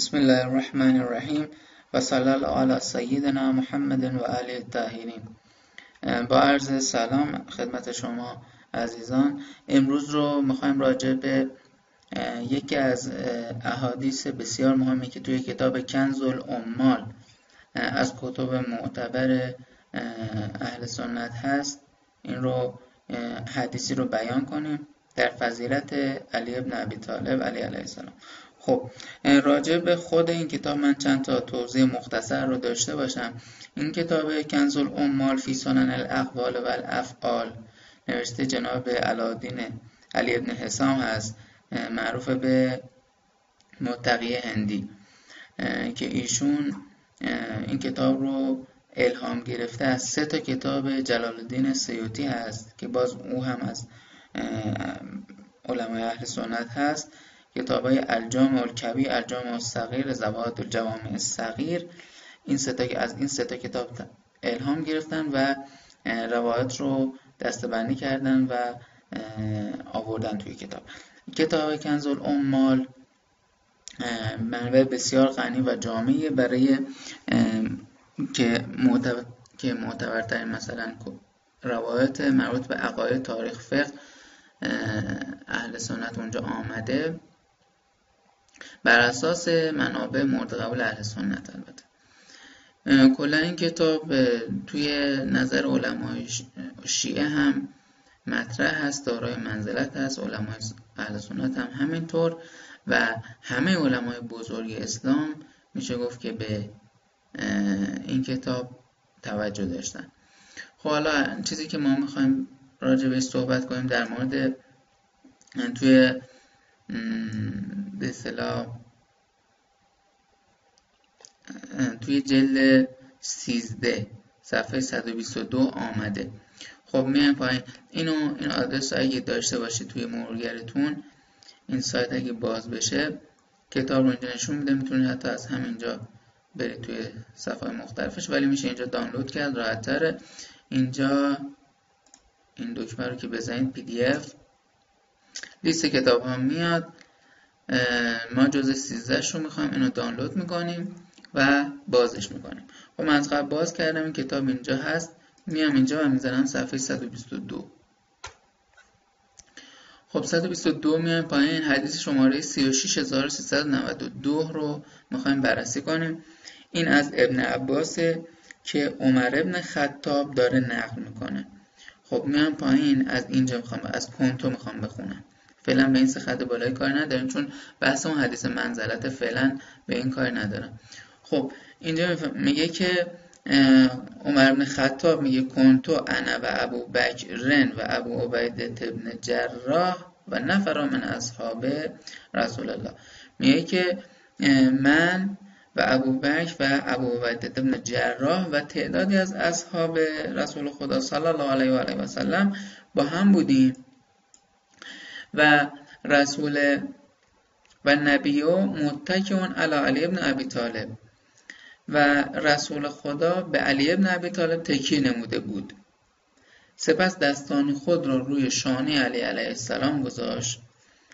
بسم الله الرحمن الرحیم و صلی الله علی سیدنا محمد و آله الطاهرین. با عرض سلام خدمت شما عزیزان. امروز رو میخوایم راجع به یکی از احادیث بسیار مهمی که توی کتاب کنز العمال از کتب معتبر اهل سنت هست، این رو حدیثی رو بیان کنیم در فضیلت علی ابن ابی طالب علیه السلام. خب راجع به خود این کتاب من چند تا توضیح مختصر رو داشته باشم. این کتاب کنز العمال فی سنن الاقوال و الافعال نوشته جناب علاءالدین علی ابن حسام هست، معروف به متقی هندی، که ایشون این کتاب رو الهام گرفته از 3 تا کتاب جلال الدین سیوطی هست که باز او هم از علمای اهل سنت هست. کتابای الجامع الکبیر، الجامع الصغیر، زوائد الجوامع الصغیر، از این 3 تا کتاب الهام گرفتن و روایت رو دسته‌بندی کردن و آوردن توی کتاب کنز العمال. منبع بسیار غنی و جامعی برای که معتبرترین مثلا روایت مربوط به عقاید، تاریخ، فقه اهل سنت اونجا آمده بر اساس منابع مورد قبول اهل سنت. البته کلا این کتاب توی نظر علمای شیعه هم مطرح هست، دارای منزلت هست، علمای اهل سنت هم همینطور و همه علمای بزرگ اسلام میشه گفت که به این کتاب توجه داشتن. خب حالا چیزی که ما میخوایم راجع بهش صحبت کنیم در مورد توی به اصطلاح توی جلد 13 صفحه 122 آمده. خب میایم پایین. این آدرس اگه داشته باشید توی مرورگرتون، این سایت اگه باز بشه کتاب رو اینجا نشون میده. میتونید حتی از همینجا برید توی صفحه مختلفش، ولی میشه اینجا دانلود کرد، راحت تره. اینجا این دکمه رو که بزنید PDF لیست کتاب ها میاد. ما جزء 13 رو میخوایم، اینو دانلود میکنیم و بازش میکنیم. خب من از قبل باز کردم، این کتاب اینجا هست. میام اینجا و میزنم صفحه 122. خب 122 میایم پایین. حدیث شماره 36392 رو میخوایم بررسی کنیم. این از ابن عباسه که عمر ابن خطاب داره نقل میکنه. خب میام پایین، از اینجا از کنتو میخوام بخونم. فعلا به این 3 خط بالای کار نداریم چون بحث اون حدیث منزلت فعلا به این کار ندارم. خب اینجا میگه که عمر بن خطاب میگه کنتو انا و ابو بکر و ابو عبیده ابن جراح و نفر من اصحاب رسول الله. میگه که من و ابو بکر و ابو عبیده ابن جراح و تعدادی از اصحاب رسول خدا صلی الله علیه و آله و سلم با هم بودیم و رسول و نبیو متکئون علی علی ابن ابی طالب و رسول خدا به علی ابن ابی طالب تکیه نموده بود. سپس دستان خود را روی شانه علی علیه السلام گذاشت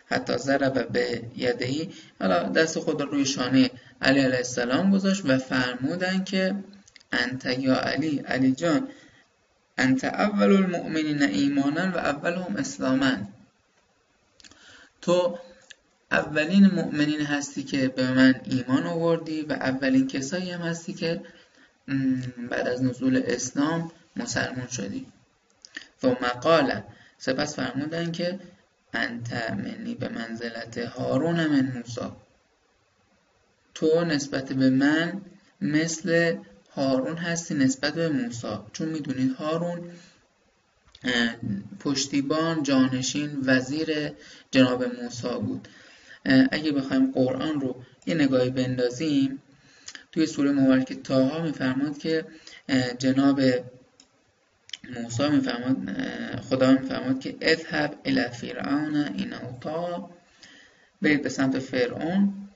حتی ضرب به یدهی. حالا دست خود را روی شانه علی علیه السلام گذاشت و فرمودن که انت یا علی، علی جان، انت اول المؤمنین ایمانا و اولهم اسلاما، تو اولین مؤمنین هستی که به من ایمان آوردی و اولین کسایی هم هستی که بعد از نزول اسلام مسلمان شدی. ثم قال، سپس فرمودن که انت منی به منزلت هارون من موسی، تو نسبت به من مثل هارون هستی نسبت به موسی. چون میدونید هارون پشتیبان، جانشین، وزیر جناب موسی بود. اگه بخوایم قرآن رو یه نگاهی بندازیم، توی سوره مبارکه طه میفرماد که جناب موسی میفرماد، خدا میفرماد که اذهب الی فرعون انه طغی، برید به سمت فرعون.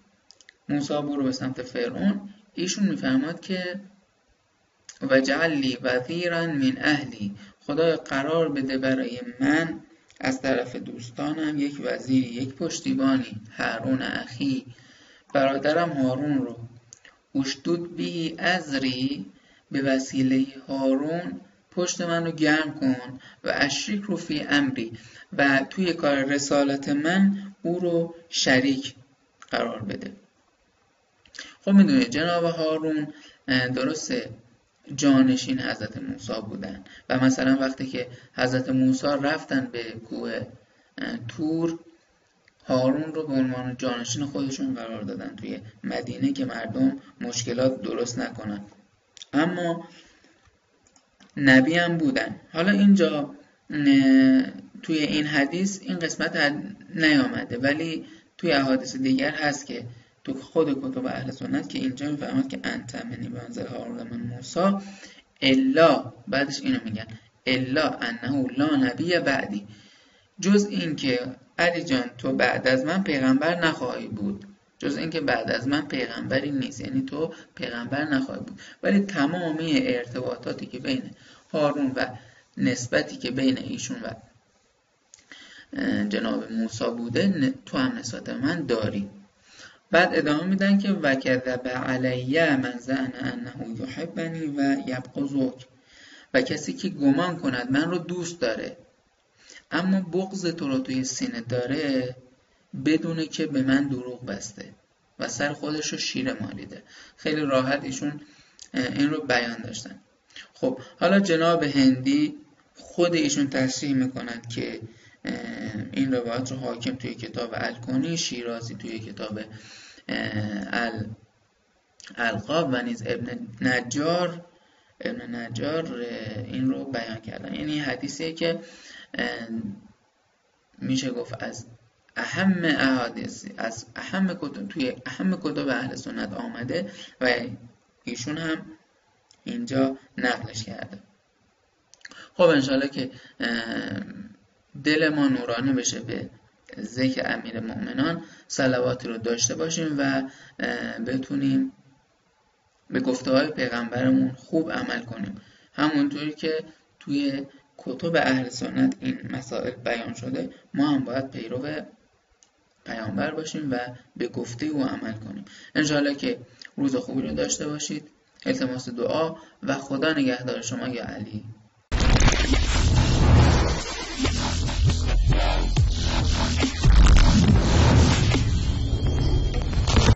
موسی برو به سمت فرعون. ایشون میفرماد که وجعل لی وزیرا من اهلی، خدا قرار بده برای من از طرف دوستانم یک وزیری، یک پشتیبانی، هارون اخی، برادرم هارون رو اشدود به ازری، به وسیله هارون پشت من رو گرم کن و اشریک رو فی امری، و توی کار رسالت من او رو شریک قرار بده. خب میدونید جناب هارون درسته جانشین حضرت موسی بودن و مثلا وقتی که حضرت موسی رفتن به کوه طور، هارون رو به عنوان جانشین خودشون قرار دادن توی مدینه که مردم مشکلات درست نکنن، اما نبی هم بودن. حالا اینجا توی این حدیث این قسمت نیامده، ولی توی احادیث دیگر هست که تو خود کتب اهل سنت که اینجا میفرماد که انت منی به منزل هارون من موسی، الا بعدش اینو میگن الا انه لا نبی بعدی، جز این که علی جان تو بعد از من پیغمبر نخواهی بود، جز این که بعد از من پیغمبری نیست، یعنی تو پیغمبر نخواهی بود. ولی تمامی ارتباطاتی که بین هارون و نسبتی که بین ایشون و جناب موسی بوده تو هم نسبت من داری. بعد ادامه میدن که وکذب علی من زعم انه یحبنی و یبغضک، و کسی که گمان کند من رو دوست داره اما بغض تو رو توی سینه داره، بدونه که به من دروغ بسته و سر خودش رو شیره مالیده. خیلی راحت ایشون این رو بیان داشتن. خب حالا جناب هندی خود ایشون تصریح میکنن که این روایت رو حاکم توی کتاب الکنی، شیرازی توی کتاب القاب و نیز ابن نجار این رو بیان کردن. یعنی حدیثیه که میشه گفت از اهم احادیث، از اهم کتب، توی اهم کتب اهل سنت آمده و ایشون هم اینجا نقلش کرده. خب انشالله که دل ما نورانی بشه به ذکر امیر مؤمنان، صلواتی رو داشته باشیم و بتونیم به گفته های پیغمبرمون خوب عمل کنیم، همونطوری که توی کتب اهل سنت این مسائل بیان شده. ما هم باید پیرو پیامبر باشیم و به گفته او عمل کنیم. انشاءالله که روز خوبی رو داشته باشید. التماس دعا و خدا نگهدار شما یا علی.